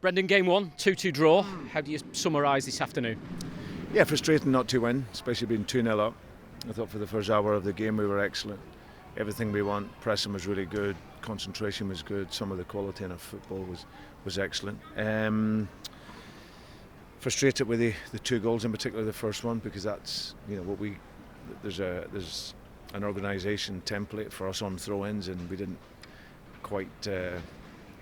Brendan, game one, 2-2 draw. How do you summarise this afternoon? Yeah, frustrating not to win, especially being 2-0 up. I thought for the first hour of the game we were excellent. Everything we want, pressing was really good, concentration was good, some of the quality in our football was excellent. Frustrated with the 2 goals, in particular the first one, because that's what there's an organisation template for us on throw-ins, and we didn't quite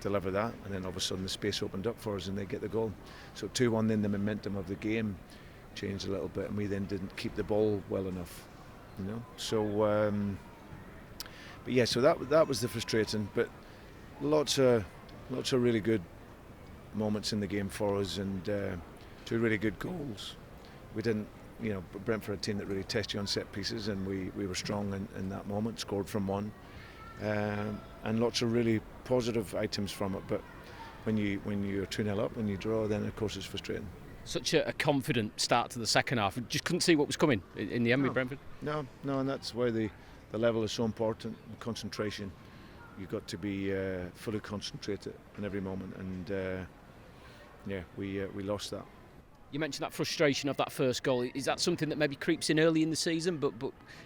deliver that, and then all of a sudden the space opened up for us and they get the goal. So 2-1, then the momentum of the game changed a little bit, and we then didn't keep the ball well enough, So, but yeah, so that was the frustrating. But lots of really good moments in the game for us, and 2 really good goals. We didn't, Brentford, a team that really test you on set pieces, and we were strong in that moment. Scored from 1. And lots of really positive items from it, but when you're 2-0 up and you draw, then of course it's frustrating. Such a confident start to the second half. Just couldn't see what was coming in the end with Brentford. No, and that's why the level is so important. The concentration, you've got to be fully concentrated in every moment, and we lost that. You mentioned that frustration of that first goal. Is that something that maybe creeps in early in the season, but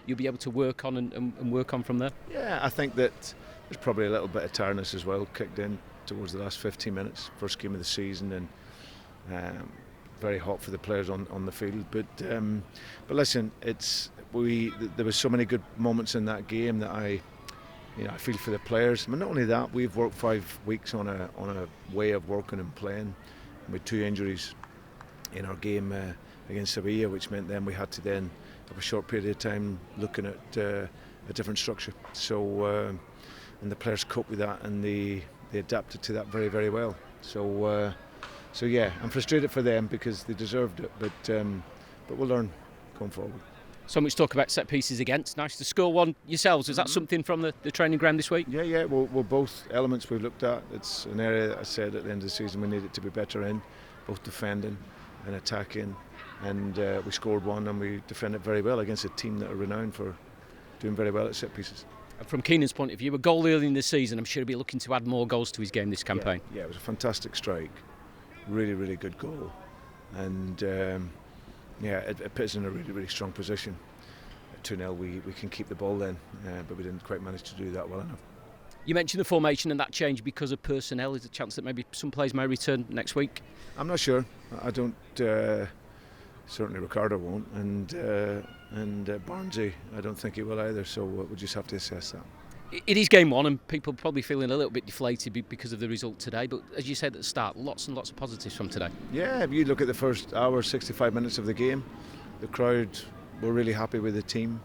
you'll be able to work on and work on from there? Yeah, I think that there's probably a little bit of tiredness as well kicked in towards the last 15 minutes, first game of the season, and very hot for the players on the field. But listen, there was so many good moments in that game that I feel for the players. But not only that, we've worked 5 weeks on a way of working and playing, with 2 injuries in our game against Sevilla, which meant then we had to then have a short period of time looking at a different structure. So and the players coped with that, and they adapted to that very, very well. So yeah, I'm frustrated for them because they deserved it, but we'll learn going forward. So much talk about set pieces against. Nice to score one yourselves. Is that something from the training ground this week? Yeah. Well, both elements we've looked at. It's an area that I said at the end of the season we needed to be better in, both defending and attacking, and we scored one, and we defended very well against a team that are renowned for doing very well at set pieces. And from Keenan's point of view, a goal early in the season, I'm sure he'll be looking to add more goals to his game this campaign. Yeah, it was a fantastic strike, really, really good goal, and it puts us in a really, really strong position. At 2-0, we can keep the ball then, but we didn't quite manage to do that well enough. You mentioned the formation and that change because of personnel. Is there a chance that maybe some players may return next week? I'm not sure. I don't. Certainly Ricardo won't, and Barnesy, I don't think he will either. So we'll just have to assess that. It is game one, and people are probably feeling a little bit deflated because of the result today. But as you said at the start, lots and lots of positives from today. Yeah, if you look at the first hour, 65 minutes of the game, the crowd were really happy with the team.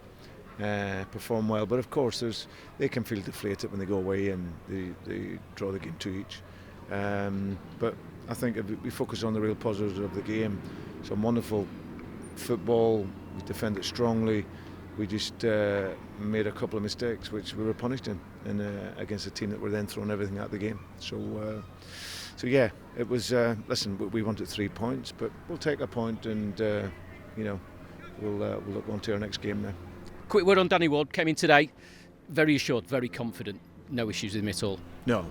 Perform well, but of course they can feel deflated when they go away and they draw the game 2 each. But I think if we focus on the real positives of the game, some wonderful football, we defended strongly, we just made a couple of mistakes which we were punished in against a team that were then throwing everything at the game. So yeah, it was, listen, we wanted 3 points, but we'll take a point, and we'll look on to our next game now. Quick word on Danny Ward. Came in today, very assured, very confident. No issues with him at all. No.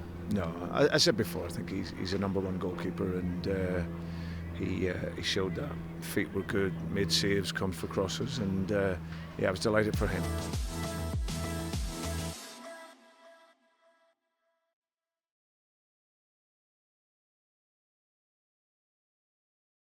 I said before, I think he's a number 1 goalkeeper, and he showed that. Feet were good, made saves, comes for crosses, and I was delighted for him.